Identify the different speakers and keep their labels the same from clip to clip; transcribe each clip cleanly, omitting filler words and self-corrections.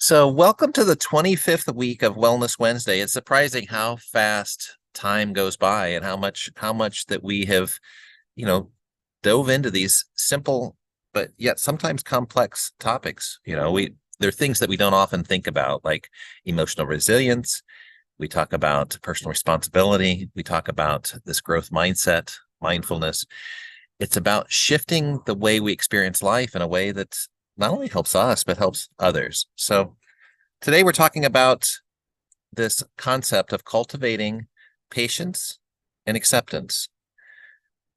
Speaker 1: So, welcome to the 25th week of Wellness Wednesday. It's surprising how fast time goes by and how much that we have, you know, dove into these simple but yet sometimes complex topics. There are things that we don't often think about, like emotional resilience. We talk about personal responsibility. We talk about this growth mindset, mindfulness. It's about shifting the way we experience life in a way that not only helps us, but helps others. So today we're talking about this concept of cultivating patience and acceptance.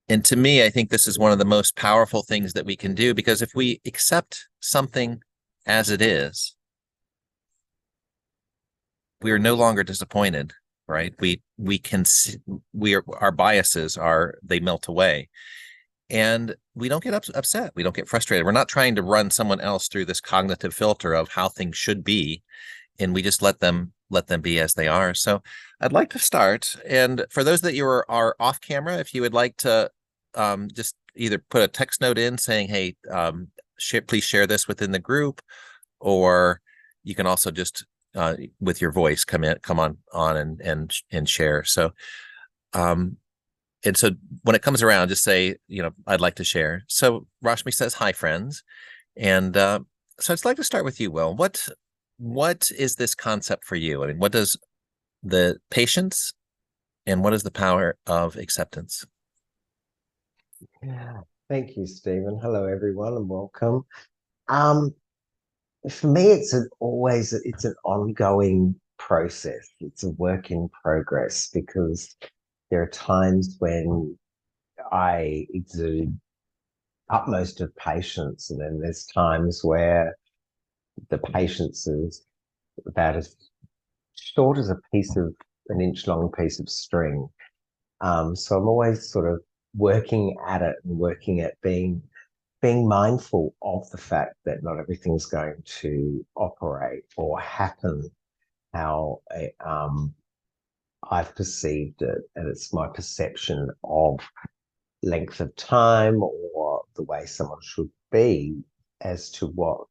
Speaker 1: And to me, I think this is one of the most powerful things that we can do, because if we accept something as it is, we are no longer disappointed, right? We can see, our biases they melt away. And we don't get upset. We don't get frustrated. We're not trying to run someone else through this cognitive filter of how things should be, and we just let them be as they are. So I'd like to start. And for those that are off camera, if you would like to just either put a text note in saying, "Hey, please share this within the group," or you can also just with your voice come on and share. So. And so when it comes around, just say, I'd like to share. So Rashmi says, "Hi, friends." And so I'd like to start with you, Will. What is this concept for you? I mean, what does the patience and what is the power of acceptance?
Speaker 2: Yeah, thank you, Stephen. Hello, everyone, and welcome. Um, for me, it's an ongoing process. It's a work in progress because there are times when I exude utmost of patience, and then there's times where the patience is about as short as an inch long piece of string. So I'm always sort of working at it and working at being mindful of the fact that not everything's going to operate or happen how I've perceived it, and it's my perception of length of time or the way someone should be as to what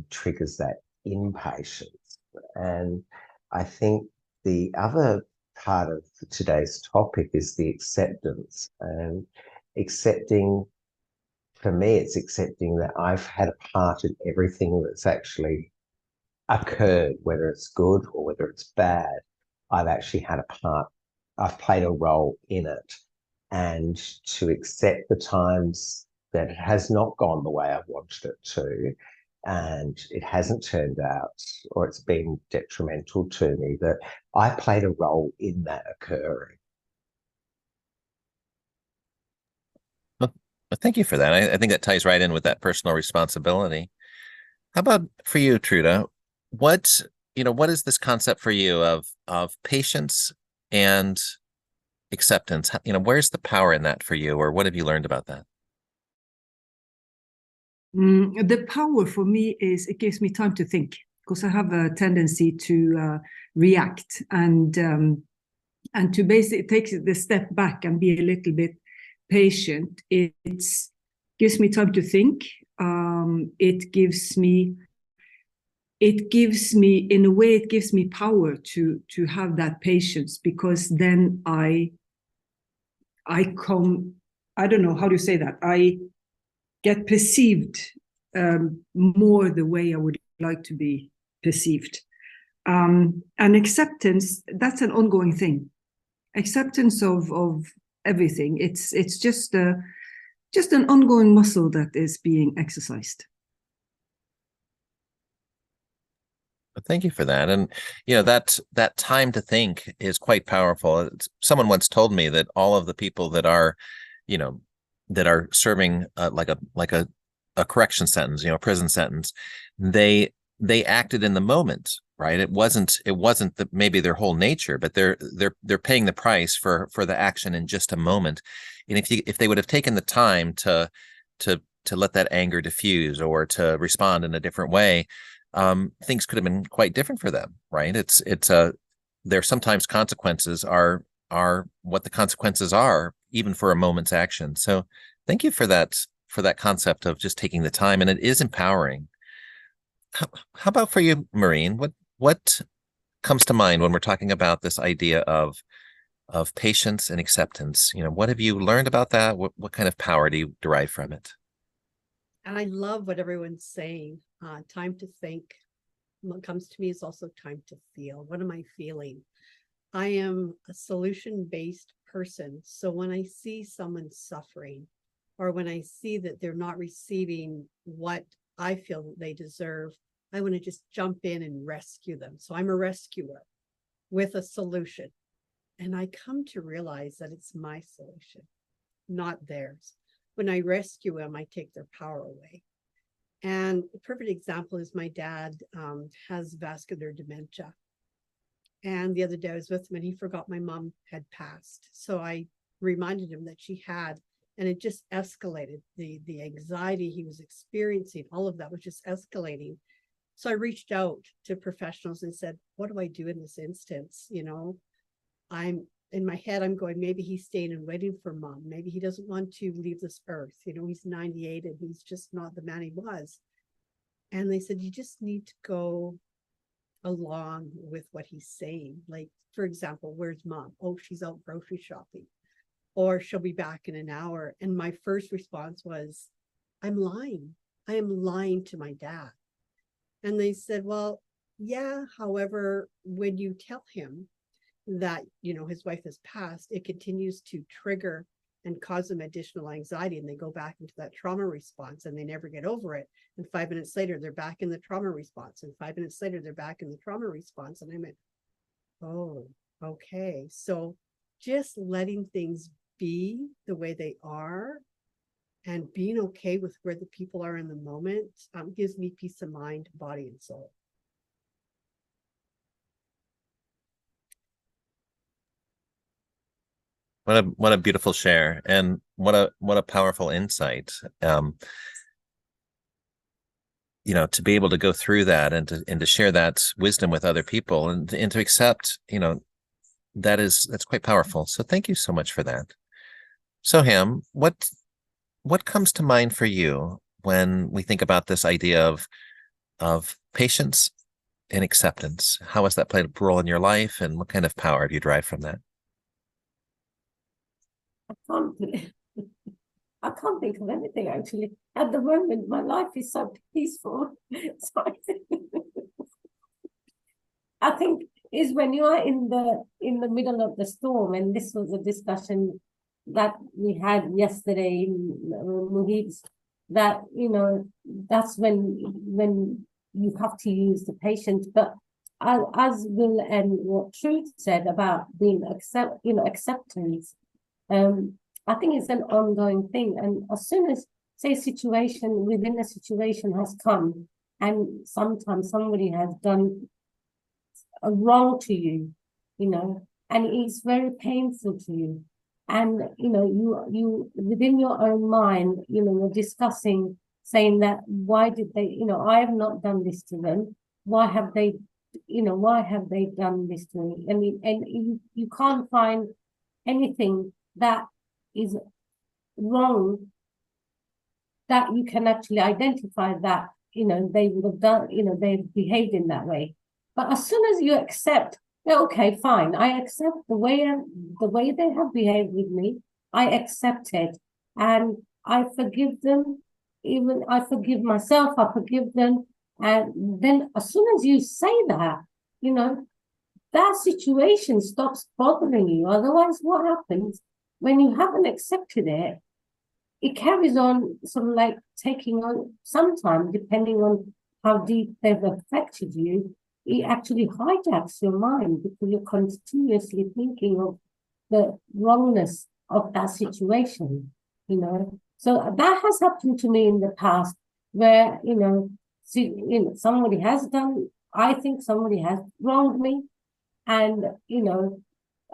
Speaker 2: triggers that impatience. And I think the other part of today's topic is the acceptance, and accepting, for me, it's accepting that I've had a part in everything that's actually occurred, whether it's good or whether it's bad. I've actually had a part, I've played a role in it. And to accept the times that it has not gone the way I wanted it to, and it hasn't turned out, or it's been detrimental to me, that I played a role in that occurring.
Speaker 1: Well, thank you for that. I think that ties right in with that personal responsibility. How about for you, Truda? What, what is this concept for you of patience and acceptance? Where's the power in that for you, or what have you learned about that?
Speaker 3: The power for me is it gives me time to think, because I have a tendency to react and to basically take the step back and be a little bit patient. It gives me time to think. It gives me, in a way, it gives me power to have that patience, because then I come, I don't know how to say that, I get perceived more the way I would like to be perceived. And acceptance, that's an ongoing thing. Acceptance of everything. It's just an ongoing muscle that is being exercised.
Speaker 1: Thank you for that. And that time to think is quite powerful. Someone once told me that all of the people that are, that are serving like a correction sentence, a prison sentence, they acted in the moment, right? It wasn't maybe their whole nature, but they're paying the price for the action in just a moment. And if they would have taken the time to let that anger diffuse or to respond in a different way, things could have been quite different for them, right? There sometimes consequences are what the consequences are, even for a moment's action. So thank you for that concept of just taking the time, and it is empowering. How about for you, Maureen? What comes to mind when we're talking about this idea of patience and acceptance? What have you learned about that? What kind of power do you derive from it?
Speaker 4: And I love what everyone's saying. Time to think. What comes to me is also time to feel. What am I feeling? I am a solution-based person. So when I see someone suffering, or when I see that they're not receiving what I feel that they deserve, I want to just jump in and rescue them. So I'm a rescuer with a solution. And I come to realize that it's my solution, not theirs. When I rescue them, I take their power away. And a perfect example is my dad has vascular dementia. And the other day I was with him and he forgot my mom had passed. So I reminded him that she had, and it just escalated. The anxiety he was experiencing, all of that was just escalating. So I reached out to professionals and said, what do I do in this instance? I'm in my head, I'm going, maybe he's staying and waiting for mom. Maybe he doesn't want to leave this earth. He's 98 and he's just not the man he was. And they said, you just need to go along with what he's saying. Like, for example, where's mom? Oh, she's out grocery shopping, or she'll be back in an hour. And my first response was, I'm lying. I am lying to my dad. And they said, well, yeah, however, when you tell him that, his wife has passed, it continues to trigger and cause them additional anxiety, and they go back into that trauma response and they never get over it. And 5 minutes later, they're back in the trauma response. And 5 minutes later, they're back in the trauma response. And I went, oh, okay. So just letting things be the way they are and being okay with where the people are in the moment gives me peace of mind, body, and soul.
Speaker 1: What a beautiful share, and what a powerful insight. To be able to go through that and to share that wisdom with other people and to accept, that's quite powerful. So thank you so much for that. So Ham, what comes to mind for you when we think about this idea of patience and acceptance? How has that played a role in your life, and what kind of power do you derive from that?
Speaker 5: I can't think of anything actually. At the moment, my life is so peaceful. So I think is when you are in the middle of the storm, and this was a discussion that we had yesterday in Muhib's, that that's when you have to use the patience. But as Will and what Truth said about being acceptance. I think it's an ongoing thing. And as soon as, say, within a situation has come, and sometimes somebody has done a wrong to you, and it's very painful to you. And, you within your own mind, you're discussing, saying that, why did they, I have not done this to them. Why have they done this to me? And you can't find anything that is wrong that you can actually identify that they would have done, they behaved in that way. But as soon as you accept, okay, fine, I accept the way they have behaved with me, I accept it, and I forgive them. Even I forgive myself, I forgive them. And then as soon as you say that, that situation stops bothering you. Otherwise, what happens when you haven't accepted it? It carries on, sort of like taking on, sometimes, depending on how deep they've affected you, it actually hijacks your mind because you're continuously thinking of the wrongness of that situation, So that has happened to me in the past where, somebody has done, I think somebody has wronged me. And,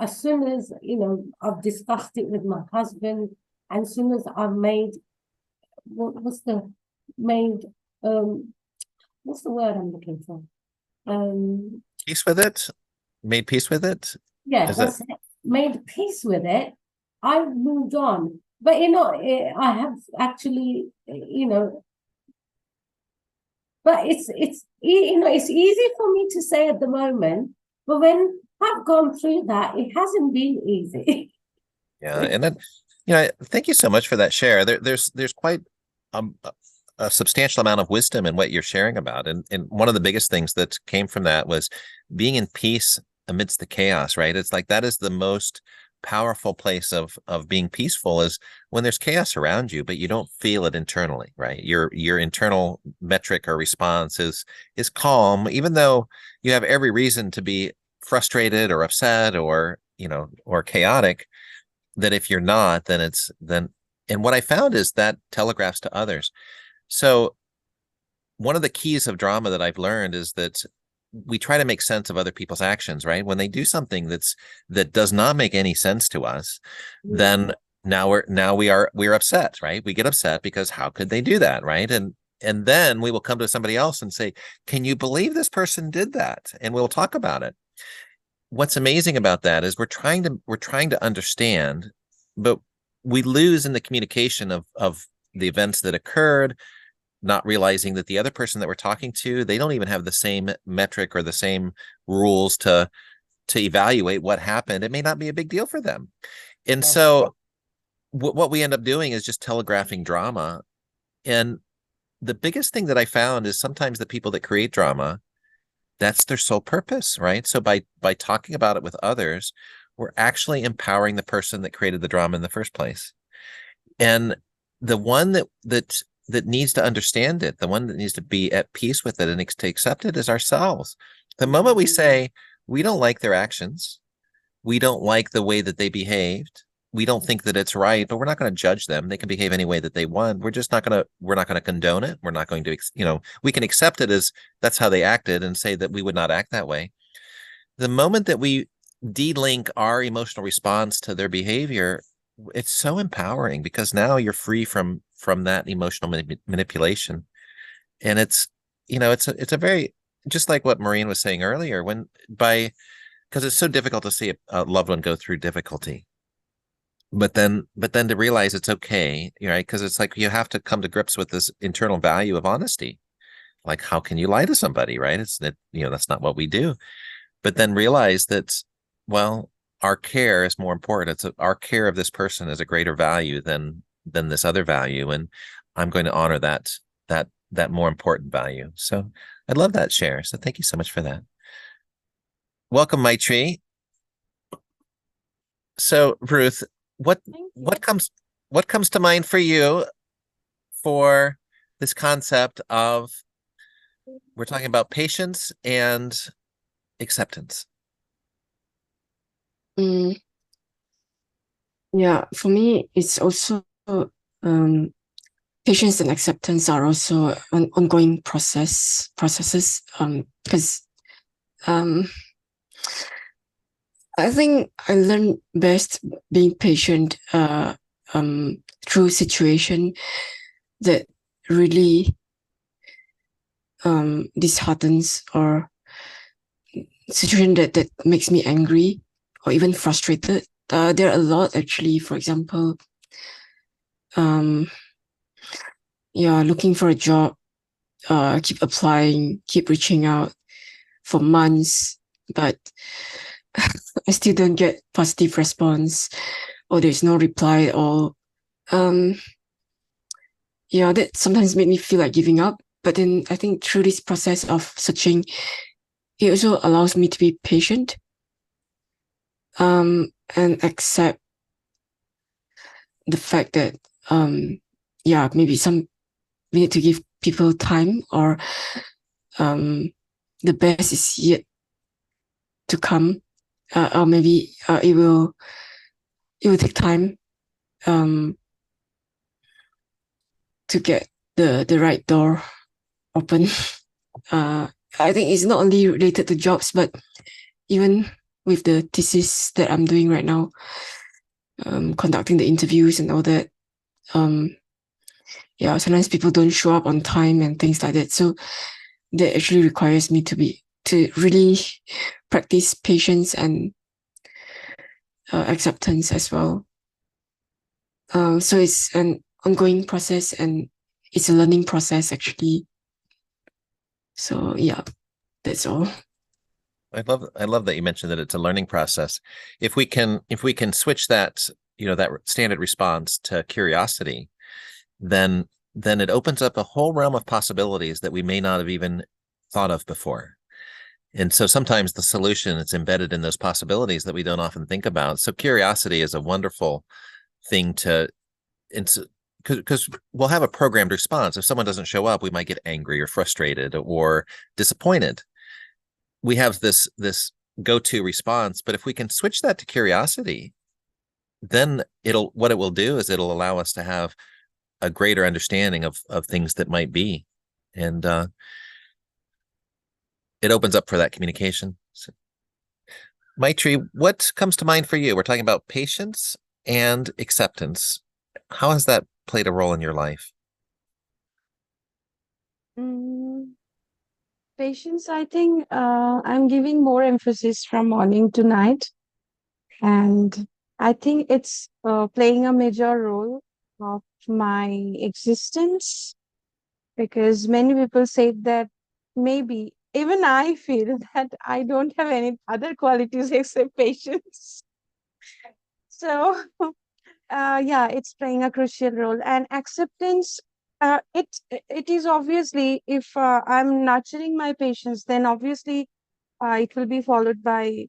Speaker 5: as soon as, I've discussed it with my husband, and as soon as I've made, what's the word I'm looking for?
Speaker 1: Peace with it? Made peace with it?
Speaker 5: Yeah, that's it. Made peace with it. I've moved on. But, I have actually, but But it's easy for me to say at the moment, but when I've gone through that, it hasn't been easy.
Speaker 1: Yeah, and then, thank you so much for that share. There's quite a substantial amount of wisdom in what you're sharing about, and one of the biggest things that came from that was being in peace amidst the chaos. Right? It's like that is the most powerful place of being peaceful, is when there's chaos around you, but you don't feel it internally. Right? Your internal metric or response is calm, even though you have every reason to be frustrated or upset or or chaotic. That if you're not, and what I found is that telegraphs to others. So one of the keys of drama that I've learned is that we try to make sense of other people's actions, right? When they do something that does not make any sense to us, then we're upset, right? We get upset because how could they do that, right? And then we will come to somebody else and say, can you believe this person did that? And we'll talk about it. What's amazing about that is we're trying to understand, but we lose in the communication of the events that occurred, not realizing that the other person that we're talking to, they don't even have the same metric or the same rules to evaluate what happened. It may not be a big deal for them. And so what we end up doing is just telegraphing drama. And the biggest thing that I found is sometimes the people that create drama, that's their sole purpose, right? So by talking about it with others, we're actually empowering the person that created the drama in the first place. And the one that needs to understand it, the one that needs to be at peace with it and to accept it, is ourselves. The moment we say, we don't like their actions, we don't like the way that they behaved, we don't think that it's right, but we're not going to judge them. They can behave any way that they want. We're not going to condone it. We're not going to, we can accept it as that's how they acted and say that we would not act that way. The moment that we de-link our emotional response to their behavior, it's so empowering, because now you're free from that emotional manipulation. And it's a very, just like what Maureen was saying earlier, because it's so difficult to see a loved one go through difficulty. But then to realize it's okay, right? Because it's like you have to come to grips with this internal value of honesty. Like, how can you lie to somebody, right? That's not what we do. But then realize that, well, our care is more important. Our care of this person is a greater value than this other value, and I'm going to honor that more important value. So I love that share. So thank you so much for that. Welcome, Maitri. So Ruth, what comes to mind for you for this concept of, we're talking about patience and acceptance?
Speaker 6: Yeah, for me, it's also patience and acceptance are also an ongoing processes. Because I think I learned best being patient through situation that really disheartens, or situation that makes me angry or even frustrated. There are a lot, actually. For example, looking for a job, keep applying, keep reaching out for months, but I still don't get positive response, or there's no reply at all. That sometimes made me feel like giving up. But then I think through this process of searching, it also allows me to be patient, and accept the fact that maybe we need to give people time, or the best is yet to come, or maybe it will take time to get the right door open. I think it's not only related to jobs, but even with the thesis that I'm doing right now, conducting the interviews and all that. Sometimes people don't show up on time and things like that. So that actually requires me to really practice patience and acceptance as well. So it's an ongoing process, and it's a learning process, actually. So yeah, that's all.
Speaker 1: I love that you mentioned that it's a learning process. If we can switch that, that standard response to curiosity, then it opens up a whole realm of possibilities that we may not have even thought of before. And so sometimes the solution is embedded in those possibilities that we don't often think about. So curiosity is a wonderful thing because we'll have a programmed response. If someone doesn't show up, we might get angry or frustrated or disappointed. We have this go-to response, but if we can switch that to curiosity, then what it will do is it'll allow us to have a greater understanding of things that might be, and it opens up for that communication. So, Maitri, what comes to mind for you? We're talking about patience and acceptance. How has that played a role in your life?
Speaker 7: Patience, I think I'm giving more emphasis from morning to night. And I think it's playing a major role of my existence, because many people say that maybe even I feel that I don't have any other qualities except patience. So yeah, it's playing a crucial role. And acceptance, it is obviously, if I'm nurturing my patience, then obviously it will be followed by,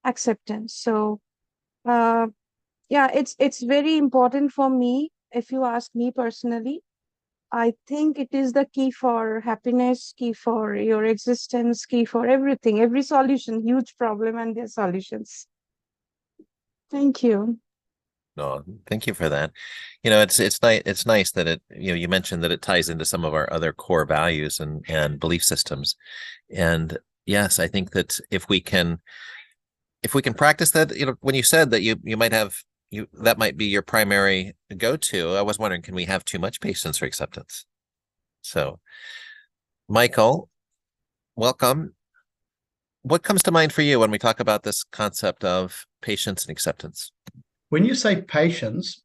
Speaker 7: acceptance. So uh, yeah, it's very important for me. If you ask me personally, I think it is the key for happiness, key for your existence, key for everything, every solution, huge problem and their solutions. Thank you.
Speaker 1: No, thank you for that. It's nice that you mentioned that it ties into some of our other core values and belief systems. And yes, I think that if we can practice that, when you said that you might have that might be your primary go-to, I was wondering, can we have too much patience or acceptance? So, Michael, welcome. What comes to mind for you when we talk about this concept of patience and acceptance?
Speaker 8: When you say patience,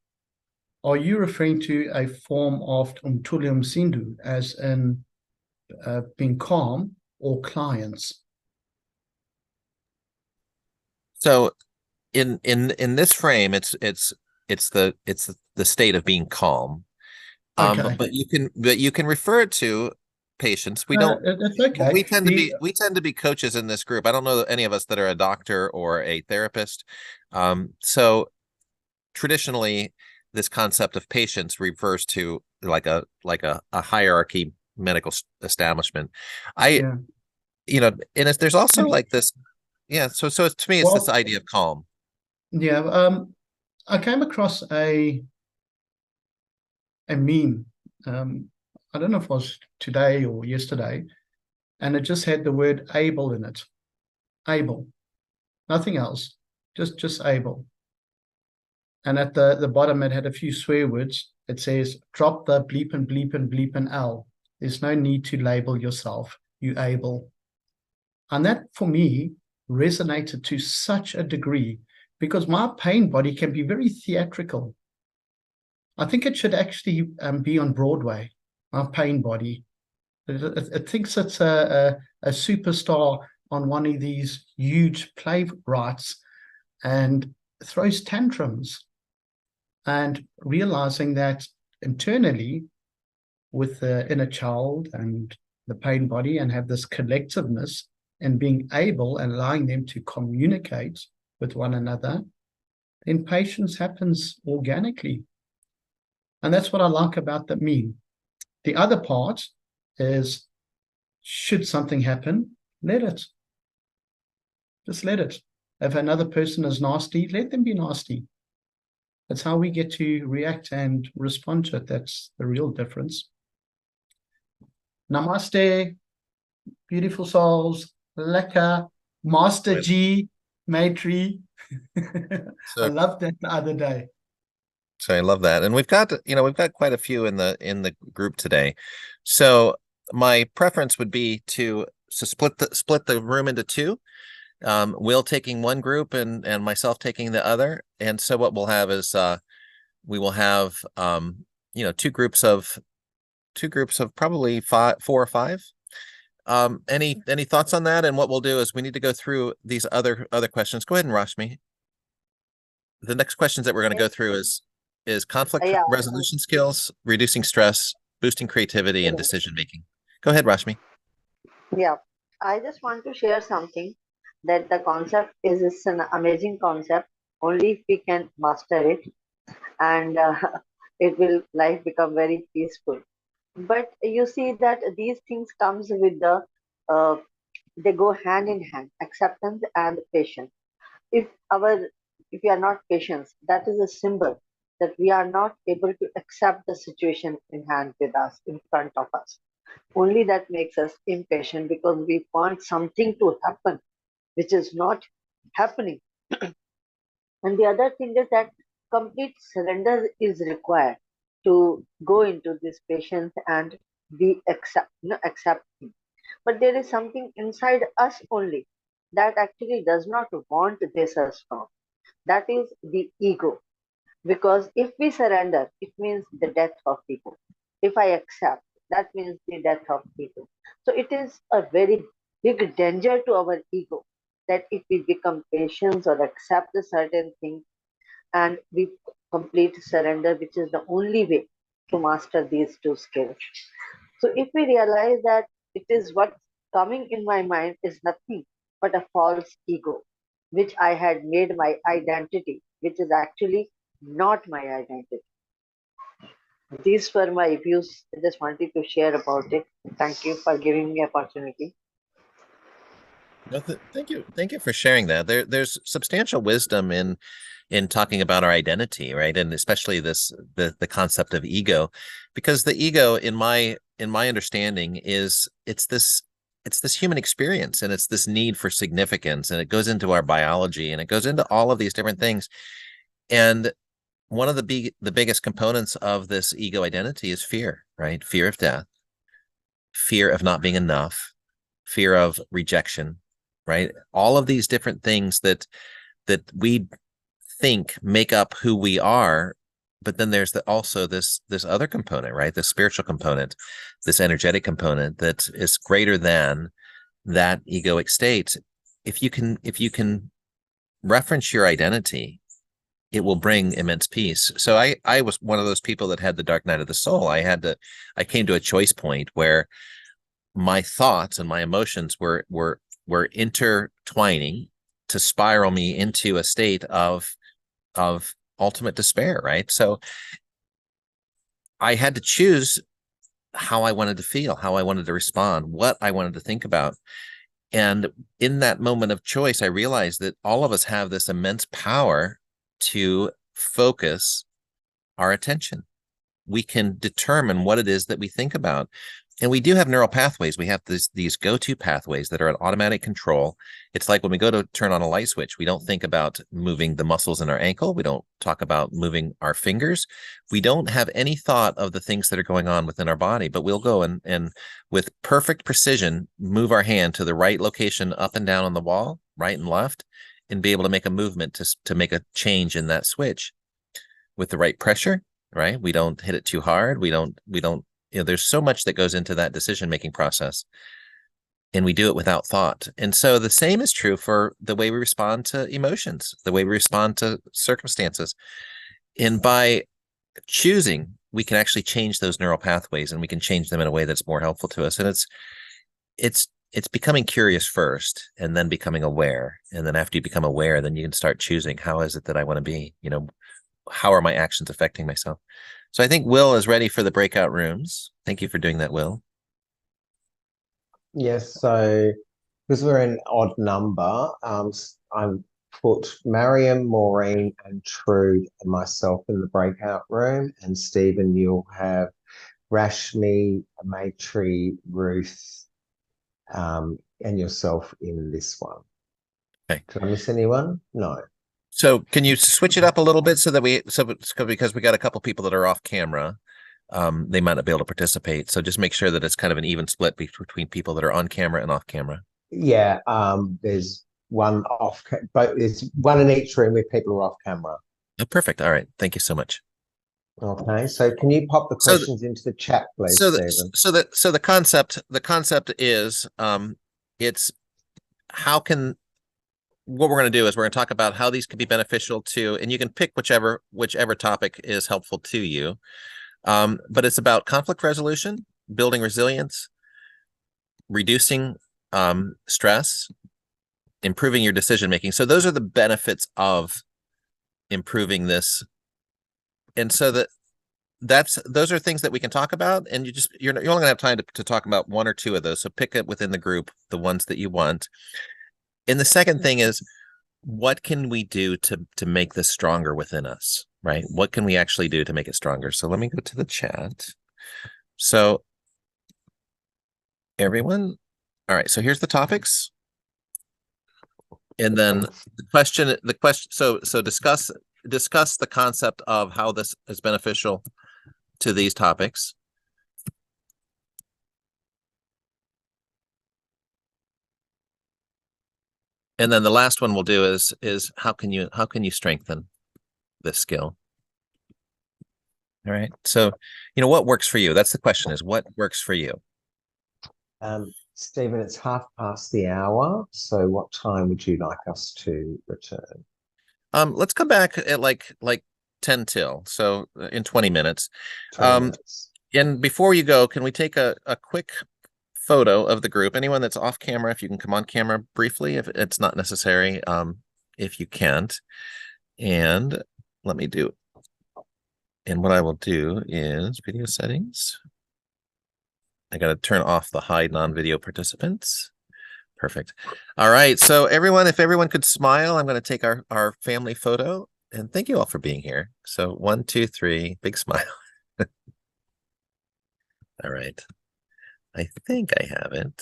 Speaker 8: are you referring to a form of umtulium sindu, as in being calm, or clients?
Speaker 1: So in this frame, it's the state of being calm.
Speaker 8: Okay.
Speaker 1: But you can refer it to patience. We don't.
Speaker 8: It's okay.
Speaker 1: We tend to be coaches in this group. I don't know any of us that are a doctor or a therapist. So traditionally, this concept of patience refers to like a hierarchy medical establishment. And there's also like this. Yeah. So to me, it's this idea of calm.
Speaker 8: Yeah. I came across a meme. I don't know if it was today or yesterday, and it just had the word able in it. Able, nothing else, just able. And at the bottom, it had a few swear words. It says, drop the bleep and bleep and bleep and L. There's no need to label yourself. You able. And that, for me, resonated to such a degree, because my pain body can be very theatrical. I think it should actually be on Broadway, my pain body. It thinks it's a superstar on one of these huge playwrights and throws tantrums, and realizing that internally with the inner child and the pain body, and have this collectiveness and being able and allowing them to communicate with one another, then patience happens organically. And that's what I like about that meme. The other part is, should something happen, let it. Just let it. If another person is nasty, let them be nasty. That's how we get to react and respond to it. That's the real difference. Namaste, beautiful souls. Leka, Master G, Maitri. I loved that the other day.
Speaker 1: So I love that. And we've got quite a few in the group today. So my preference would be to split the room into two. Will taking one group and myself taking the other. And so what we'll have is we will have two groups of probably 4 or 5. Any thoughts on that? And what we'll do is we need to go through these other questions. Go ahead and Rashmi. The next questions that we're going to go through is conflict
Speaker 9: Yeah.
Speaker 1: resolution skills, reducing stress, boosting creativity, and
Speaker 9: Yeah.
Speaker 1: decision making. Go ahead, Rashmi.
Speaker 9: Yeah, I just want to share something that the concept is an amazing concept. Only if we can master it, and it will life become very peaceful. But you see that these things comes with the uh, they go hand in hand, acceptance and patience. If our if we are not patient, that is a symbol that we are not able to accept the situation in hand with us in front of us. Only that makes us impatient because we want something to happen which is not happening. And the other thing is that complete surrender is required to go into this patience and be accepting. But there is something inside us only that actually does not want this us from. That is the ego. Because if we surrender, it means the death of ego. If I accept, that means the death of ego. So it is a very big danger to our ego that if we become patient or accept a certain thing and we complete surrender, which is the only way to master these two skills. So if we realize that it is what's coming in my mind is nothing but a false ego, which I had made my identity, which is actually not my identity. These were my views. I just wanted to share about it. Thank you for giving me opportunity.
Speaker 1: No, thank you for sharing that. There's substantial wisdom in talking about our identity, right? And especially the concept of ego, because the ego, in my understanding, is it's this human experience, and it's this need for significance, and it goes into our biology, and it goes into all of these different things. And one of the biggest components of this ego identity is fear, right? Fear of death, fear of not being enough, fear of rejection, right? All of these different things that we think make up who we are. But then there's also this other component, right? The spiritual component, this energetic component that is greater than that egoic state. If you can reference your identity, it will bring immense peace. So I was one of those people that had the dark night of the soul. I came to a choice point where my thoughts and my emotions were intertwining to spiral me into a state of ultimate despair, right? So I had to choose how I wanted to feel, how I wanted to respond, what I wanted to think about. And in that moment of choice, I realized that all of us have this immense power to focus our attention. We can determine what it is that we think about. And we do have neural pathways. We have these go-to pathways that are at automatic control. It's like when we go to turn on a light switch, we don't think about moving the muscles in our ankle. We don't talk about moving our fingers. We don't have any thought of the things that are going on within our body, but we'll go and with perfect precision, move our hand to the right location up and down on the wall, right and left, and be able to make a movement to make a change in that switch with the right pressure, right? We don't hit it too hard. We don't there's so much that goes into that decision-making process, and we do it without thought. And so the same is true for the way we respond to emotions, the way we respond to circumstances. And by choosing, we can actually change those neural pathways, and we can change them in a way that's more helpful to us. And it's becoming curious first, and then becoming aware. And then after you become aware, then you can start choosing, how is it that I want to be? How are my actions affecting myself? So I think Will is ready for the breakout rooms. Thank you for doing that, Will.
Speaker 2: Yes, so because we're an odd number, I put Mariam, Maureen, and Trude and myself in the breakout room, and Stephen, you'll have Rashmi, Maitri, Ruth, and yourself in this one.
Speaker 1: Okay.
Speaker 2: Did I miss anyone? No.
Speaker 1: So can you switch it up a little bit because we got a couple people that are off camera, they might not be able to participate. So just make sure that it's kind of an even split between people that are on camera and off camera.
Speaker 2: Yeah, there's one but there's one in each room where people are off camera.
Speaker 1: Oh, perfect. All right. Thank you so much.
Speaker 2: Okay, so can you pop the questions into the chat, please, Stephen?
Speaker 1: So the concept is it's how can what we're going to do is we're going to talk about how these could be beneficial to, and you can pick whichever topic is helpful to you. But it's about conflict resolution, building resilience, reducing stress, improving your decision making. So those are the benefits of improving this. And so those are things that we can talk about, and you're only gonna have time to talk about one or two of those. So pick it within the group, the ones that you want. And the second thing is, what can we do to make this stronger within us, right? What can we actually do to make it stronger? So let me go to the chat. So everyone, all right, so here's the topics. And then the question, so discuss the concept of how this is beneficial to these topics. And then the last one we'll do is how can you strengthen this skill? All right. So, what works for you? That's the question, is what works for you?
Speaker 2: Stephen, it's 1/2 past. So what time would you like us to return?
Speaker 1: Let's come back at like 10 till, so in 20 minutes.
Speaker 2: 20 minutes.
Speaker 1: And before you go, can we take a quick photo of the group? Anyone that's off camera, if you can come on camera briefly, if it's not necessary, if you can't. And let me do, and what I will do is video settings. I got to turn off the hide non-video participants. Perfect. All right. So everyone, if everyone could smile, I'm going to take our family photo, and thank you all for being here. So 1, 2, 3, big smile. All right. I think I have it.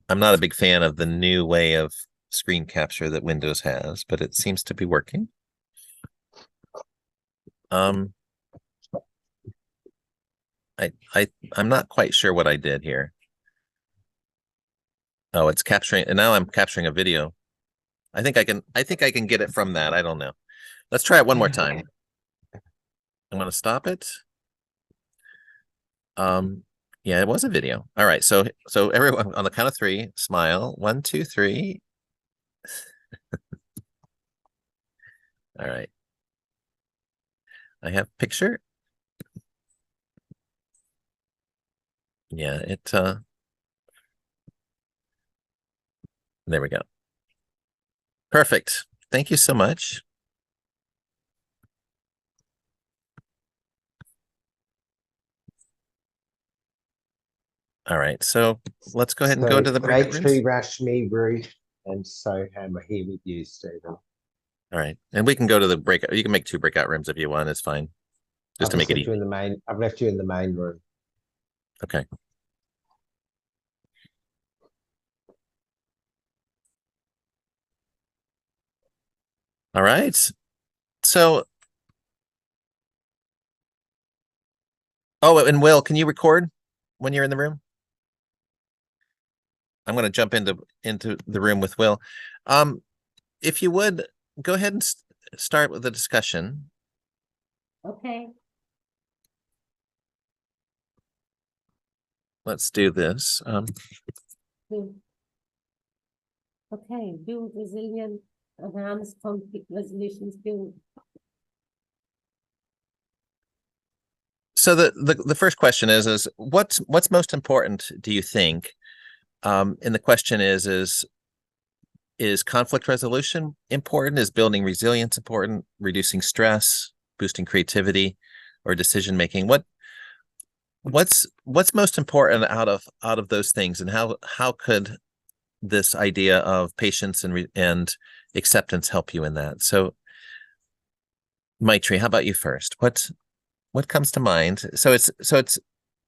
Speaker 1: I'm not a big fan of the new way of screen capture that Windows has, but it seems to be working. I'm not quite sure what I did here. Oh, it's capturing, and now I'm capturing a video. I think I can get it from that. I don't know. Let's try it one more time. I'm going to stop it. Yeah, it was a video. All right. So everyone, on the count of 3, smile. 1, 2, 3. All right. I have picture. Yeah, there we go. Perfect. Thank you so much. All right, so let's go ahead and go into the breakout rooms.
Speaker 2: Gayatri, Rashmi, Ruth, and Soham are here with you, Stephen.
Speaker 1: All right, and we can go to the breakout. You can make 2 breakout rooms if you want. It's fine, just to make it easy.
Speaker 2: I've left you in the main room.
Speaker 1: Okay. All right. So, oh, and Will, can you record when you're in the room? I'm going to jump into the room with Will. If you would, go ahead and start with the discussion.
Speaker 5: Okay.
Speaker 1: Let's do this.
Speaker 5: Okay, build resilient, enhance conflict resolution skills.
Speaker 1: So the first question is what's most important, do you think? And the question is conflict resolution important? Is building resilience important? Reducing stress, boosting creativity, or decision making? What's most important out of those things, and how could this idea of patience and acceptance help you in that? So, Maitri, how about you first? What comes to mind? So it's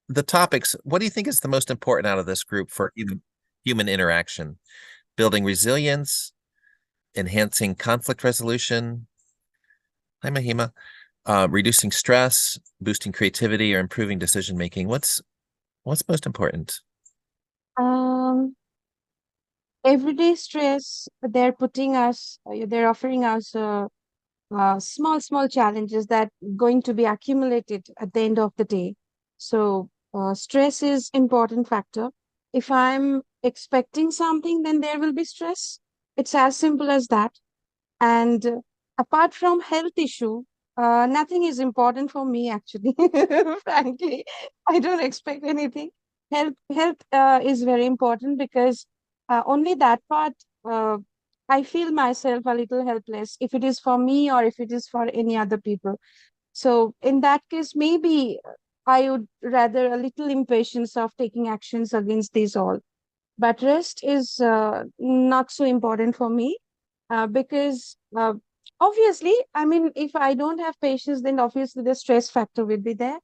Speaker 1: the topics. What do you think is the most important out of this group for human interaction? Building resilience, enhancing conflict resolution. Hi, Mahima. Reducing stress, boosting creativity, or improving decision making. What's most important?
Speaker 7: Everyday stress, they're offering us small challenges that going to be accumulated at the end of the day. So stress is important factor. If I'm expecting something, then there will be stress. It's as simple as that. And apart from health issue, nothing is important for me actually. Frankly, I don't expect anything. Health is very important because only that part I feel myself a little helpless if it is for me or if it is for any other people. So in that case, maybe I would rather a little impatience of taking actions against these all. But rest is not so important for me because obviously, I mean, if I don't have patience, then obviously the stress factor will be there,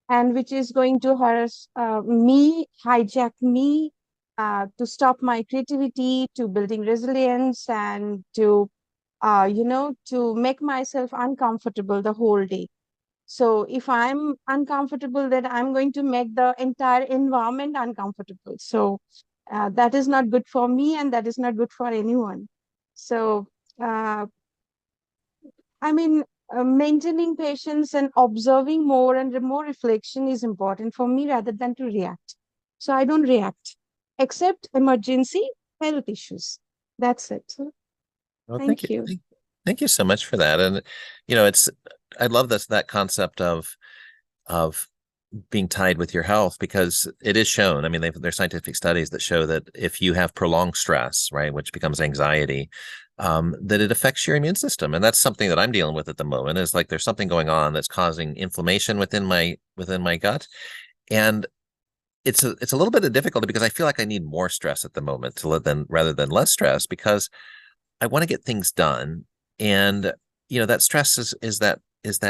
Speaker 7: and which is going to harass me, hijack me, to stop my creativity, to building resilience, and to to make myself uncomfortable the whole day. So if I'm uncomfortable, then I'm going to make the entire environment uncomfortable. So that is not good for me, and that is not good for anyone. So uh, I mean, maintaining patience and observing more and more reflection is important for me rather than to react. So I don't react, except emergency health issues. That's it.
Speaker 1: Well, thank you.
Speaker 7: Thank you.
Speaker 1: Thank you so much for that. And it's I love that concept of being tied with your health, because it is shown. I mean, there's scientific studies that show that if you have prolonged stress, right, which becomes anxiety, that it affects your immune system. And that's something that I'm dealing with at the moment, is like there's something going on that's causing inflammation within my gut. And it's a little bit of difficulty because I feel like I need more stress at the moment rather than less stress, because I want to get things done. And that stress is that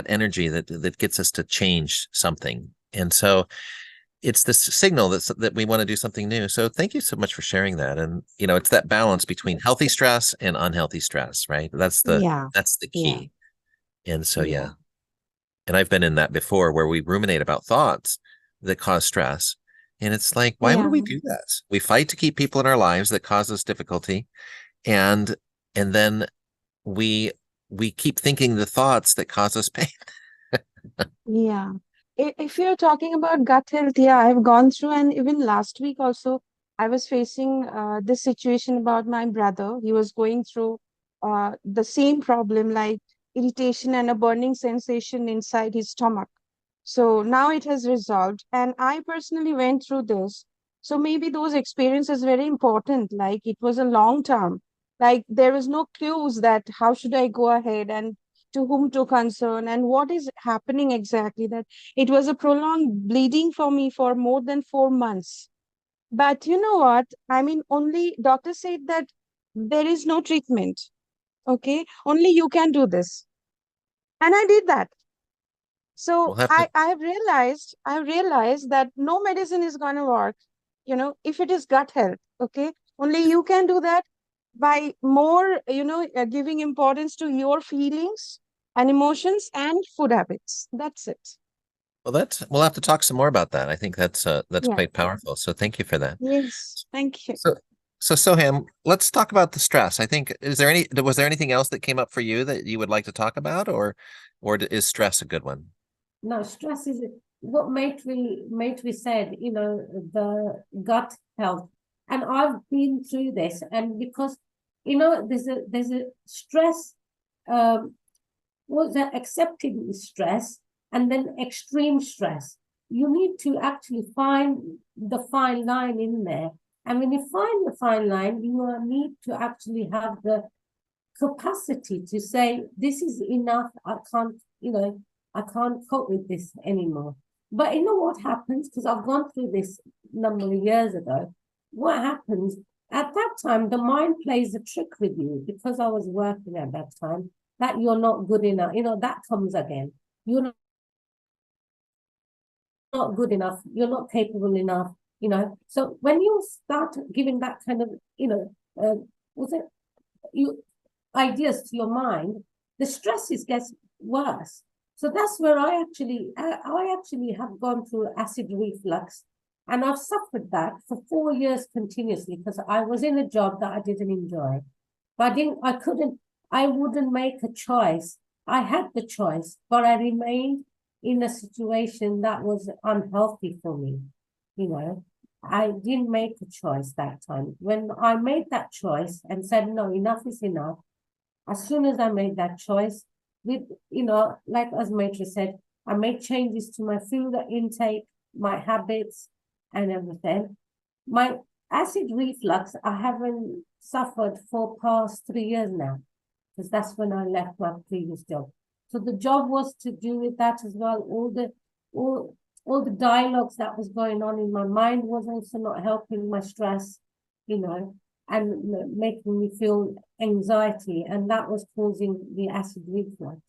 Speaker 1: energy that gets us to change something. And so it's this signal that we want to do something new. So thank you so much for sharing that. And it's that balance between healthy stress and unhealthy stress, right? That's the key. And so yeah. And I've been in that before, where we ruminate about thoughts that cause stress. And it's like, why would we do that? We fight to keep people in our lives that cause us difficulty. And then we keep thinking the thoughts that cause us pain.
Speaker 7: Yeah. If you're talking about gut health, yeah, I've gone through, and even last week also, I was facing this situation about my brother. He was going through the same problem, like irritation and a burning sensation inside his stomach. So now it has resolved, and I personally went through this. So maybe those experiences very important. Like it was a long term. Like there was no clues that how should I go ahead and to whom to concern and what is happening exactly. That it was a prolonged bleeding for me for more than 4 months. But you know what? I mean, only doctor said that there is no treatment. Okay, only you can do this, and I did that. So
Speaker 1: We'll have to.
Speaker 7: I've realized that no medicine is going to work, if it is gut health. Okay. Only you can do that by more, giving importance to your feelings and emotions and food habits. That's it.
Speaker 1: Well, we'll have to talk some more about that. I think that's
Speaker 7: Yeah.
Speaker 1: quite powerful. So thank you for that.
Speaker 7: Yes. Thank you.
Speaker 1: So Soham, let's talk about the stress. I think, was there anything else that came up for you that you would like to talk about, or is stress a good one?
Speaker 5: No, stress is what Maitri said, the gut health. And I've been through this, and because there's a stress, what's that, accepting stress and then extreme stress. You need to actually find the fine line in there. And when you find the fine line, you need to actually have the capacity to say, this is enough, I can't cope with this anymore. But you know what happens? Because I've gone through this number of years ago. What happens at that time, the mind plays a trick with you, because I was working at that time, that you're not good enough. That comes again. You're not good enough. You're not capable enough. So when you start giving that kind of, ideas to your mind, the stresses gets worse. So that's where I actually have gone through acid reflux, and I've suffered that for 4 years continuously, because I was in a job that I didn't enjoy. But I wouldn't make a choice I had the choice, but I remained in a situation that was unhealthy for me. You know, I didn't make a choice that time. When I made that choice and said, no, enough is enough, as soon as I made that choice, with, you know, like as Maitri said, I made changes to my food intake, my habits, and everything. My acid reflux, I haven't suffered for past 3 years now, because that's when I left my previous job. So the job was to do with that as well. All the dialogues that was going on in my mind was also not helping my stress, you know, and making me feel anxiety, and that was causing the acid reflux,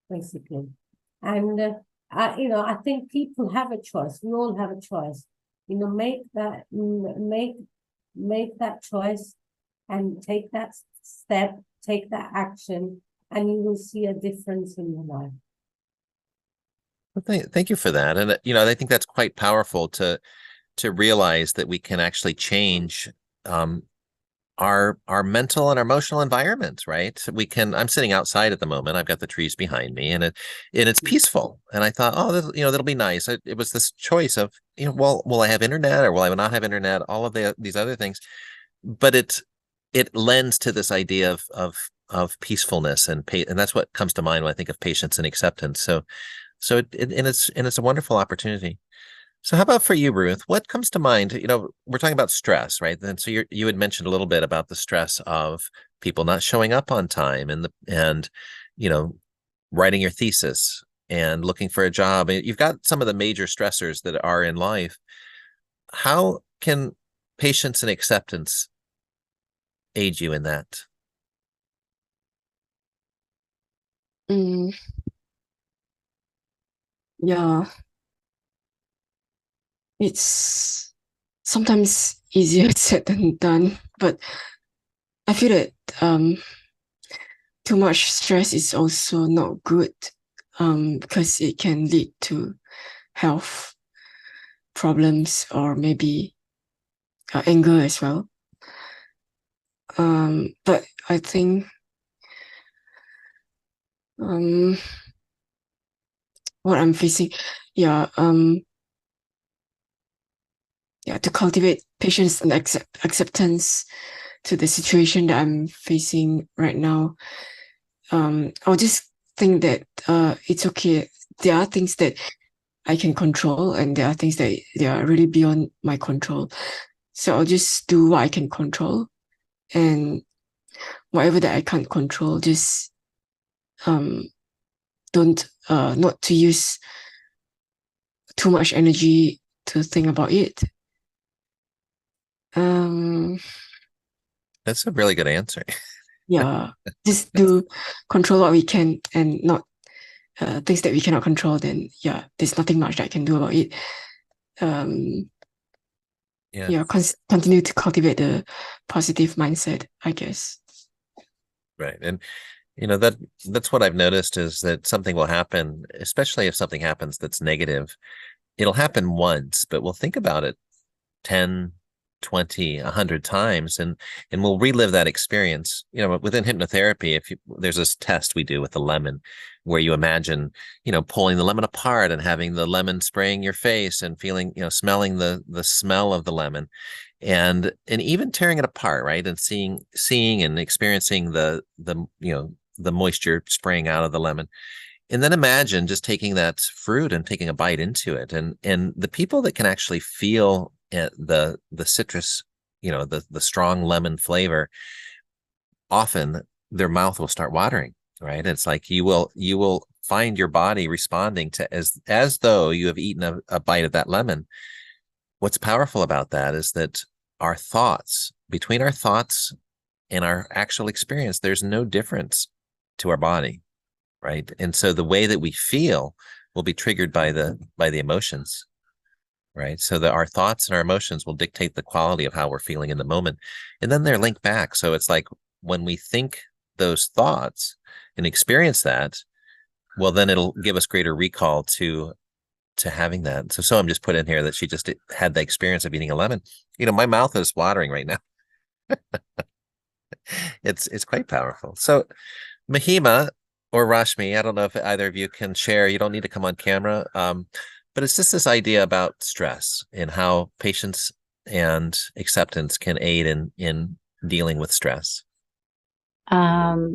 Speaker 5: basically. And you know, I think people have a choice. We all have a choice. You know, make that choice and take that step, take that action, and you will see a difference in your life.
Speaker 1: Well, thank you for that. And you know, I think that's quite powerful to realize that we can actually change our mental and our emotional environment, right? We can. I'm sitting outside at the moment. I've got the trees behind me, and it's peaceful. And I thought, oh, you know, that'll be nice. It was this choice of, you know, well, will I have internet or will I not have internet? All of these other things, but it lends to this idea of peacefulness and that's what comes to mind when I think of patience and acceptance. So it's a wonderful opportunity. So how about for you, Ruth? What comes to mind? You know, we're talking about stress, right? And so you had mentioned a little bit about the stress of people not showing up on time and you know, writing your thesis and looking for a job. You've got some of the major stressors that are in life. How can patience and acceptance aid you in that?
Speaker 6: Yeah, it's sometimes easier said than done, but I feel that too much stress is also not good, because it can lead to health problems or maybe anger as well. But I think what I'm facing, yeah, to cultivate patience and acceptance to the situation that I'm facing right now. I'll just think that it's okay. There are things that I can control, and there are things that they are really beyond my control. So I'll just do what I can control, and whatever that I can't control, just don't not to use too much energy to think about it.
Speaker 1: That's a really good answer.
Speaker 6: Yeah, just do control what we can and not things that we cannot control. Then yeah, there's nothing much that I can do about it. Continue to cultivate the positive mindset, I guess.
Speaker 1: Right. And you know, that's what I've noticed is that something will happen, especially if something happens that's negative. It'll happen once, but we'll think about it 10, 20, 100 times, and we'll relive that experience. You know, within hypnotherapy, there's this test we do with the lemon where you imagine, you know, pulling the lemon apart and having the lemon spraying your face and feeling, you know, smelling the smell of the lemon, and even tearing it apart, right? And seeing and experiencing the you know, the moisture spraying out of the lemon. And then imagine just taking that fruit and taking a bite into it. And the people that can actually feel the citrus, you know, the strong lemon flavor, often their mouth will start watering, right? It's like you will find your body responding to as though you have eaten a bite of that lemon. What's powerful about that is that between our thoughts and our actual experience, there's no difference to our body, right? And so the way that we feel will be triggered by the emotions, right? So that our thoughts and our emotions will dictate the quality of how we're feeling in the moment, and then they're linked back. So it's like when we think those thoughts and experience that, well, then it'll give us greater recall to having that. So I'm just put in here that she just had the experience of eating a lemon. You know, my mouth is watering right now. It's quite powerful. So Mahima, or Rashmi, I don't know if either of you can share. You don't need to come on camera. But it's just this idea about stress and how patience and acceptance can aid in dealing with stress.
Speaker 10: Yeah,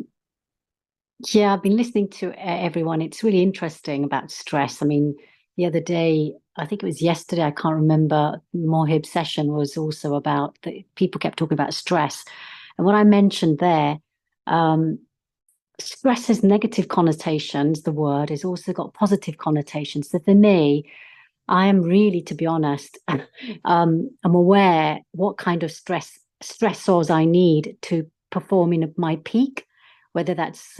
Speaker 10: I've been listening to everyone. It's really interesting about stress. I mean, the other day, I think it was yesterday, I can't remember, Mohib's session was also about people kept talking about stress. And what I mentioned there, stress has negative connotations, the word has also got positive connotations. So for me, I am really, to be honest, I'm aware what kind of stressors I need to perform in my peak, whether that's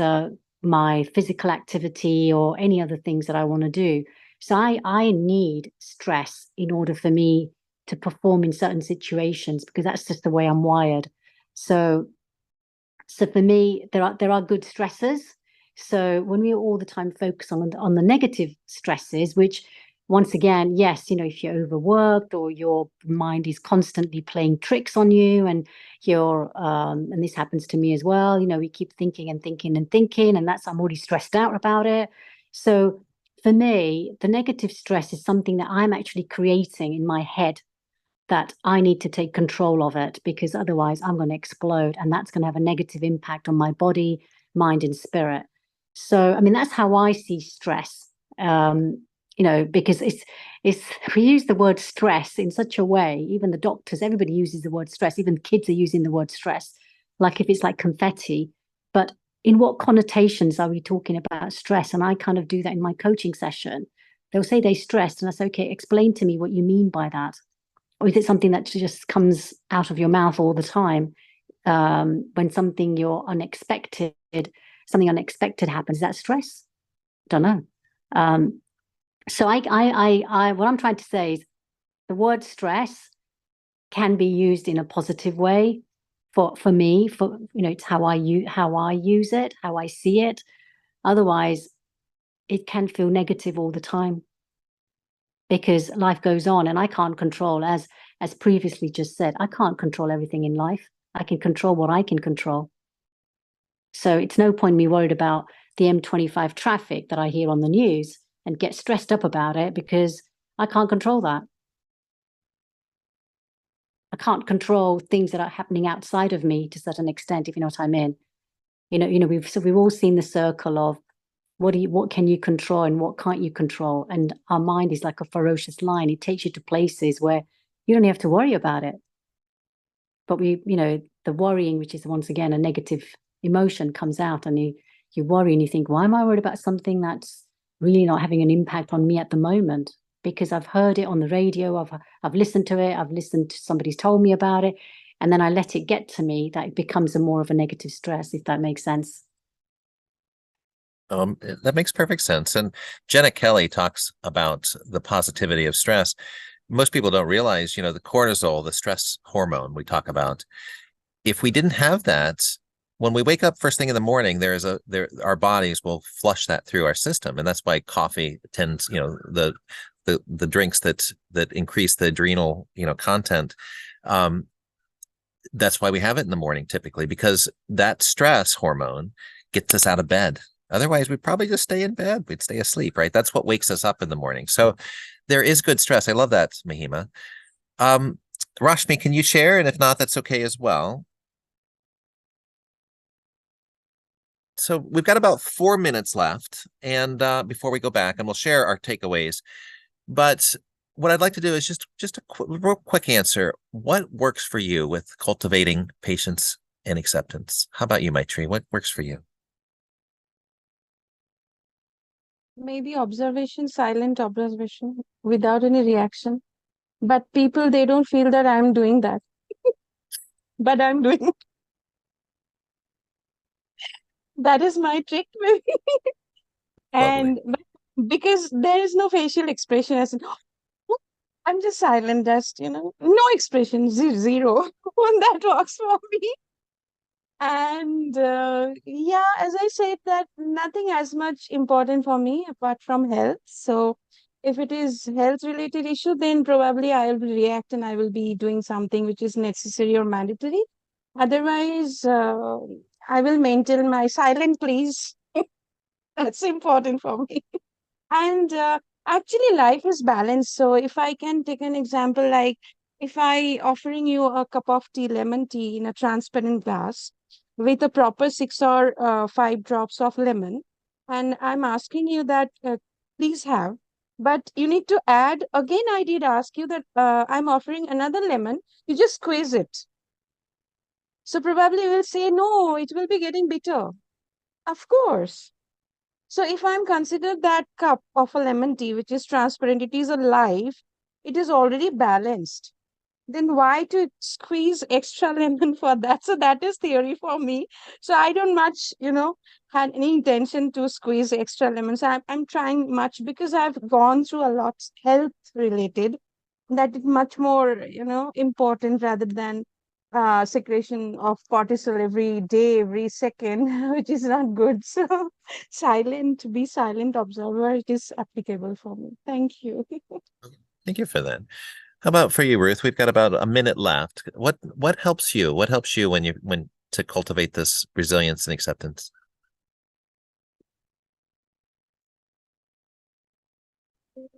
Speaker 10: my physical activity or any other things that I want to do. So I need stress in order for me to perform in certain situations because that's just the way I'm wired. So for me, there are good stressors. So when we all the time focus on the negative stresses, which once again, yes, if you're overworked or your mind is constantly playing tricks on you and and this happens to me as well, we keep thinking and thinking and thinking, and I'm already stressed out about it. So for me, the negative stress is something that I'm actually creating in my head that I need to take control of it because otherwise I'm going to explode and that's going to have a negative impact on my body, mind, and spirit. So, I mean, that's how I see stress. Because we use the word stress in such a way, even the doctors, everybody uses the word stress, even kids are using the word stress, like if it's like confetti. But in what connotations are we talking about stress? And I kind of do that in my coaching session. They'll say they're stressed, and I say, okay, explain to me what you mean by that. Or is it something that just comes out of your mouth all the time when something something unexpected happens? Is that stress? Don't know. So what I'm trying to say is the word stress can be used in a positive way for me. It's how I use it, how I see it. Otherwise, it can feel negative all the time because life goes on, and I can't control, as previously just said, I can't control everything in life. I can control what I can control. So it's no point me worried about the M25 traffic that I hear on the news and get stressed up about it because I can't control that. I can't control things that are happening outside of me to a certain extent, if you know what I mean. We've all seen the circle of what can you control and what can't you control? And our mind is like a ferocious lion. It takes you to places where you don't have to worry about it. But the worrying, which is once again a negative emotion, comes out, and you worry and you think, why am I worried about something that's really not having an impact on me at the moment? Because I've heard it on the radio, I've listened to it, somebody's told me about it, and then I let it get to me, that it becomes more of a negative stress, if that makes sense.
Speaker 1: That makes perfect sense. And Jenna Kelly talks about the positivity of stress. Most people don't realize, the cortisol, the stress hormone we talk about. If we didn't have that, when we wake up first thing in the morning, our bodies will flush that through our system, and that's why coffee tends, the drinks that increase the adrenal, content. That's why we have it in the morning typically, because that stress hormone gets us out of bed. Otherwise, we'd probably just stay in bed. We'd stay asleep, right? That's what wakes us up in the morning. So there is good stress. I love that, Mahima. Rashmi, can you share? And if not, that's okay as well. So we've got about 4 minutes left, and before we go back, and we'll share our takeaways. But what I'd like to do is just a real quick answer. What works for you with cultivating patience and acceptance? How about you, Maitri? What works for you?
Speaker 7: Maybe observation, silent observation without any reaction. But people, they don't feel that I'm doing that. But I'm doing it. That is my trick, maybe. And because there is no facial expression, as in, I'm just silent, just, no expression, zero. That works for me. And yeah, as I said, that nothing as much important for me apart from health. So if it is health related issue, then probably I will react and I will be doing something which is necessary or mandatory. Otherwise, I will maintain my silent please. That's important for me. And actually, life is balanced. So if I can take an example, like if I offering you a cup of tea, lemon tea in a transparent glass with a proper 6 or 5 drops of lemon, and I'm asking you that please have, but you need to add again. I did ask you that I'm offering another lemon. You just squeeze it. So probably you will say no. It will be getting bitter. Of course. So if I'm considered that cup of a lemon tea, which is transparent, it is alive, it is already balanced. Then why to squeeze extra lemon for that? So that is theory for me. So I don't much, had any intention to squeeze extra lemon. So I'm trying much because I've gone through a lot health related that is much more, important rather than secretion of cortisol every day, every second, which is not good. So be silent observer, it is applicable for me. Thank you.
Speaker 1: Thank you for that. How about for you, Ruth? We've got about a minute left. What helps you? What helps you when to cultivate this resilience and acceptance?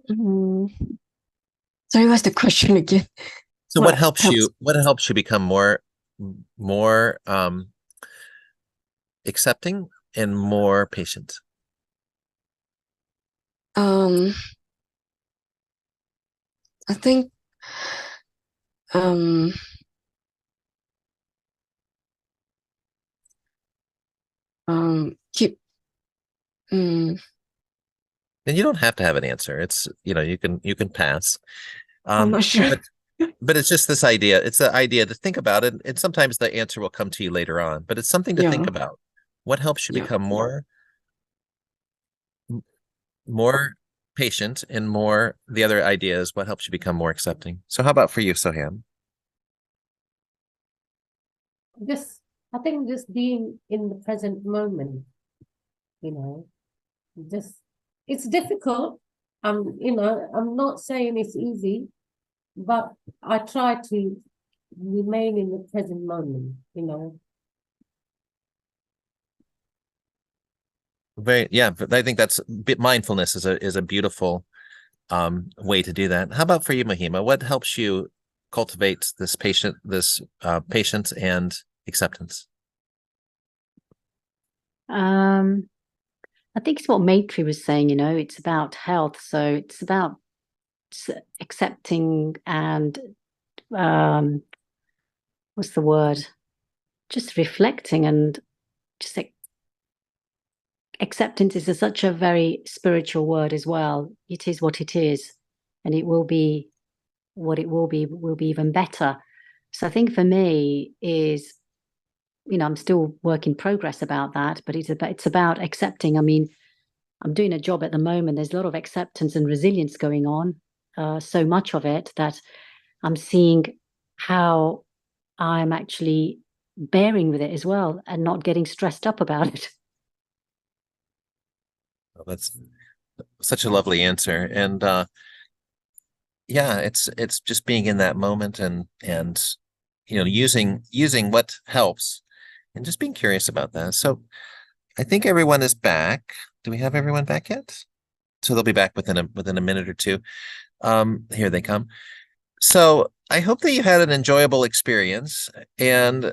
Speaker 6: Sorry, what's the question again?
Speaker 1: So what helps you? What helps you become more accepting and more patient?
Speaker 6: I think keep
Speaker 1: And you don't have to have an answer. It's you can pass.
Speaker 6: I'm not sure.
Speaker 1: But it's just this idea. It's the idea to think about it, and sometimes the answer will come to you later on. But it's something to think about. What helps you become more patient and more the other idea is what helps you become more accepting. So how about for you, Soham?
Speaker 5: I think just being in the present moment, just it's difficult. I'm not saying it's easy, but I try to remain in the present moment,
Speaker 1: But I think that's mindfulness is a beautiful way to do that. How about for you, Mahima? What helps you cultivate this patience and acceptance?
Speaker 10: I think it's what Maitri was saying, it's about health. So it's about accepting and what's the word? Just reflecting and just acceptance is such a very spiritual word as well. It is what it is, and it will be what it will be even better. So I think for me is, I'm still work in progress about that, but it's about accepting. I mean, I'm doing a job at the moment. There's a lot of acceptance and resilience going on, so much of it that I'm seeing how I'm actually bearing with it as well and not getting stressed up about it.
Speaker 1: Well, that's such a lovely answer. And it's just being in that moment and using what helps and just being curious about that. So I think everyone is back. Do we have everyone back yet? So they'll be back within a minute or two. Here they come. So I hope that you had an enjoyable experience. And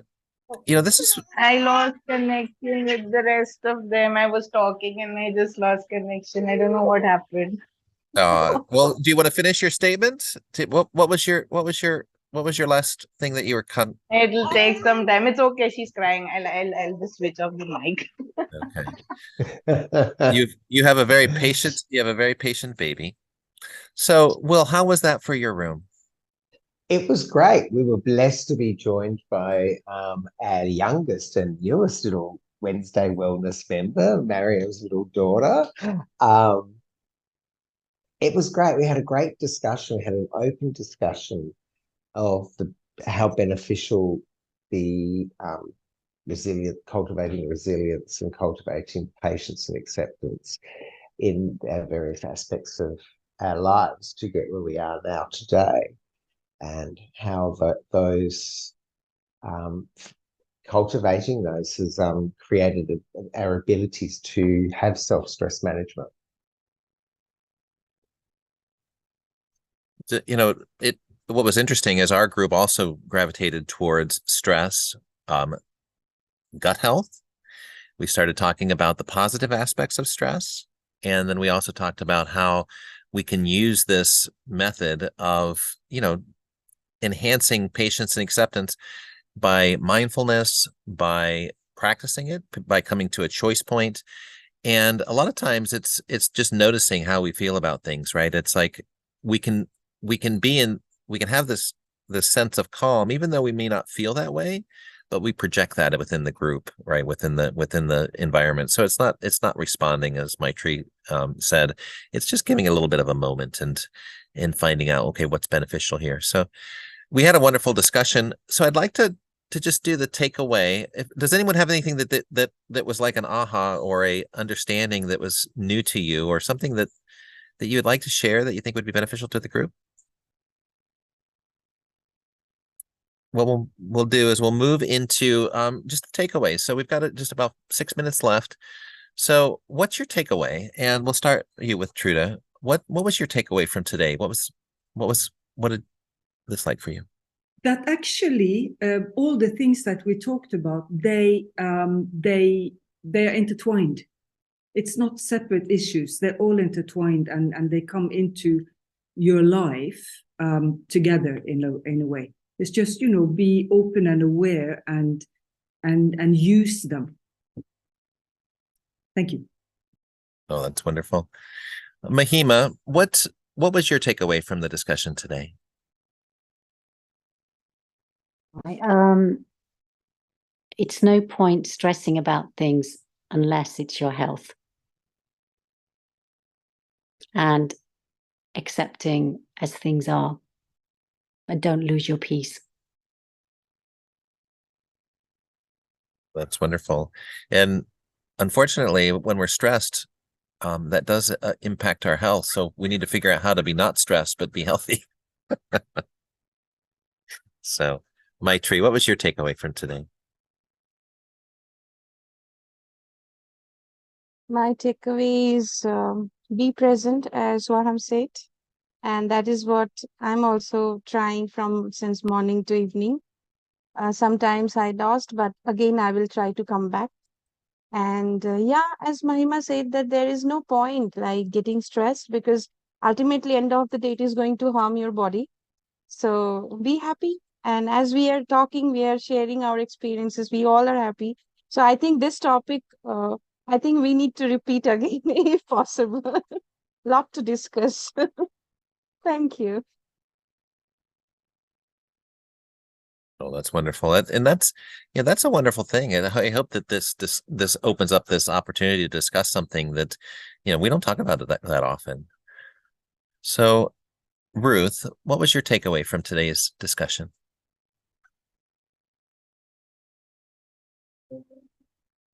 Speaker 1: this is
Speaker 7: I lost connection with the rest of them. I was talking and I just lost connection. I don't know what happened.
Speaker 1: Well, do you want to finish your statement? What was your last thing that you were
Speaker 7: It'll take some time. It's okay. She's crying. I'll just switch off the mic.
Speaker 1: Okay. You have a very patient baby. So, Will, how was that for your room?
Speaker 2: It was great. We were blessed to be joined by our youngest and newest little Wednesday Wellness member, Mario's little daughter. It was great. We had a great discussion. We had an open discussion of how beneficial the cultivating resilience and cultivating patience and acceptance in our various aspects of our lives to get where we are now today, and how those cultivating those has created our abilities to have self-stress management.
Speaker 1: You know, what was interesting is our group also gravitated towards stress, gut health. We started talking about the positive aspects of stress. And then we also talked about how we can use this method of, enhancing patience and acceptance by mindfulness, by practicing it, by coming to a choice point. And a lot of times it's just noticing how we feel about things, right? It's like we can have this sense of calm, even though we may not feel that way, but we project that within the group, right? Within the environment. So it's not responding, as Maitri said. It's just giving a little bit of a moment and finding out, okay, what's beneficial here. So we had a wonderful discussion. So I'd like to just do the takeaway. Does anyone have anything that was like an aha or a understanding that was new to you, or something that you would like to share that you think would be beneficial to the group? What we'll do is we'll move into just the takeaways. So we've got just about 6 minutes left. So what's your takeaway? And we'll start you with Truda. What was your takeaway from today? What did this like for you?
Speaker 3: That actually all the things that we talked about, they are intertwined. It's not separate issues. They're all intertwined, and they come into your life together in a way. It's just, be open and aware and use them. Thank you.
Speaker 1: Oh, that's wonderful. Mahima, what was your takeaway from the discussion today?
Speaker 10: It's no point stressing about things unless it's your health. And accepting as things are, but don't lose your peace.
Speaker 1: That's wonderful. And unfortunately, when we're stressed, that does impact our health. So we need to figure out how to be not stressed, but be healthy. So, Maitri, what was your takeaway from today?
Speaker 7: My takeaway is be present, as Warham said. And that is what I'm also trying from since morning to evening. Sometimes I lost, but again, I will try to come back. And as Mahima said, that there is no point like getting stressed, because ultimately, end of the day, it is going to harm your body. So be happy. And as we are talking, we are sharing our experiences. We all are happy. So I think this topic, I think we need to repeat again if possible. Lot to discuss. Thank you.
Speaker 1: Oh, that's wonderful. And that's a wonderful thing. And I hope that this opens up this opportunity to discuss something that, we don't talk about it that often. So, Ruth, what was your takeaway from today's discussion?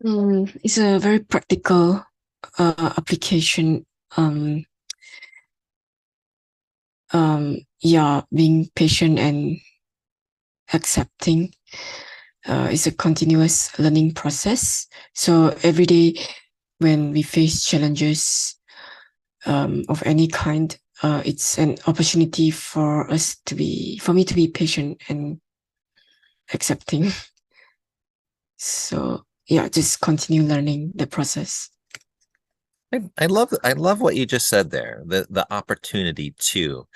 Speaker 6: It's a very practical application. Being patient and accepting is a continuous learning process. So every day when we face challenges of any kind, it's an opportunity for me to be patient and accepting. So just continue learning the process.
Speaker 1: I love what you just said there. The opportunity to,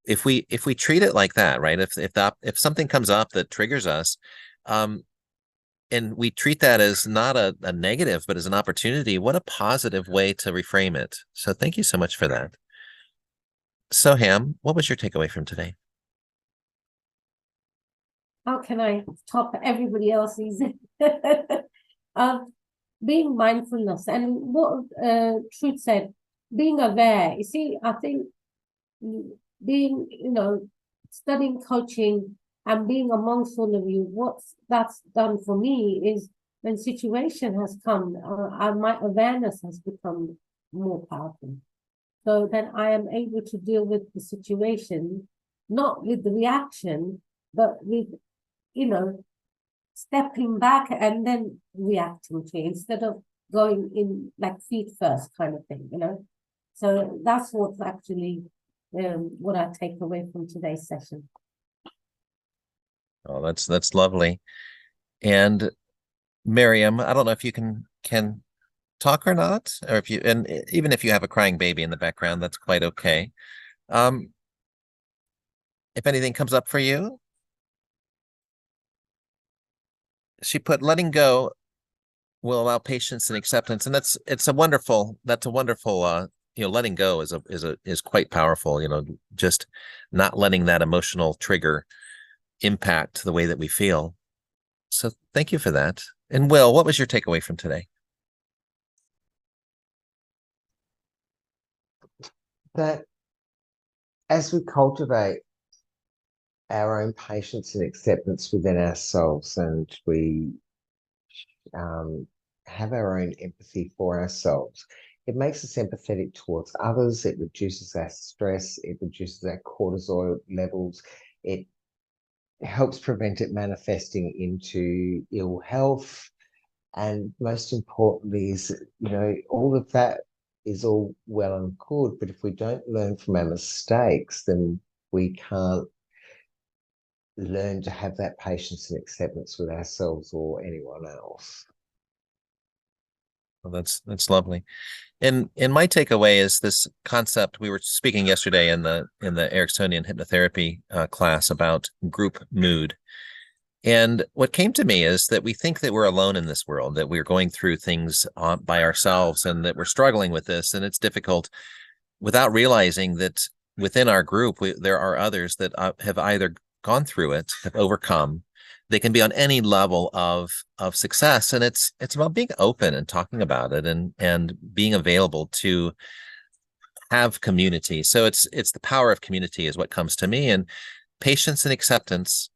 Speaker 1: if we treat it like that, right? If something comes up that triggers us, and we treat that as not a negative, but as an opportunity, what a positive way to reframe it. So thank you so much for that. Soham, what was your takeaway from today?
Speaker 5: How can I top everybody else's? Being mindfulness, and what Truth said, being aware. You see, I think being, studying coaching and being amongst all of you, what that's done for me is when situation has come, my awareness has become more powerful. So then I am able to deal with the situation, not with the reaction, but with, stepping back and then reacting to it instead of going in like feet first kind of thing, you know. So that's what's actually what I take away from today's session.
Speaker 1: Oh, that's lovely. And Miriam, I don't know if you can talk or not, or if you, and even if you have a crying baby in the background, that's quite okay. If anything comes up for you, she put letting go will allow patience and acceptance, and that's a wonderful letting go is quite powerful, just not letting that emotional trigger impact the way that we feel. So thank you for that. And Will, what was your takeaway from today?
Speaker 2: That as we cultivate our own patience and acceptance within ourselves, and we have our own empathy for ourselves, it makes us empathetic towards others. It reduces our stress. It reduces our cortisol levels. It helps prevent it manifesting into ill health. And most importantly is, all of that is all well and good, but if we don't learn from our mistakes, then we can't learn to have that patience and acceptance with ourselves or anyone else.
Speaker 1: Well, that's lovely. And my takeaway is this concept. We were speaking yesterday in the Ericksonian hypnotherapy class about group mood. And what came to me is that we think that we're alone in this world, that we're going through things by ourselves, and that we're struggling with this, and it's difficult, without realizing that within our group, there are others that have either gone through it, have overcome. They can be on any level of success, and it's about being open and talking about it, and being available to have community. So it's the power of community is what comes to me, and patience and acceptance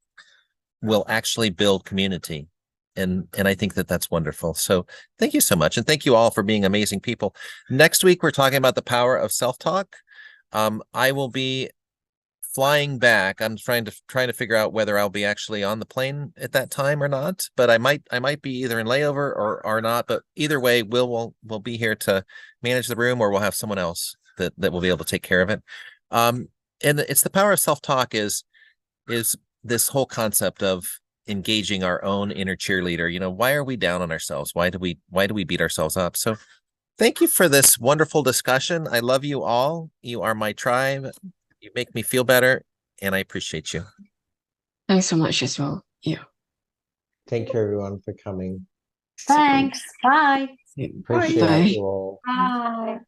Speaker 1: will actually build community. And I think that that's wonderful. So thank you so much. And thank you all for being amazing people. Next week, we're talking about the power of self-talk. I will be flying back. I'm trying to figure out whether I'll be actually on the plane at that time or not, but I might be either in layover or not, but either way, we'll be here to manage the room, or we'll have someone else that will be able to take care of it. And it's the power of self-talk is this whole concept of engaging our own inner cheerleader. Why are we down on ourselves? Why do we beat ourselves up? So thank you for this wonderful discussion. I love you all. You are my tribe. You make me feel better, and I appreciate you.
Speaker 6: Thanks so much as well. Yeah.
Speaker 2: Thank you, everyone, for coming.
Speaker 10: Thanks. Bye.
Speaker 2: Appreciate
Speaker 6: Bye.
Speaker 2: you all.
Speaker 5: Bye.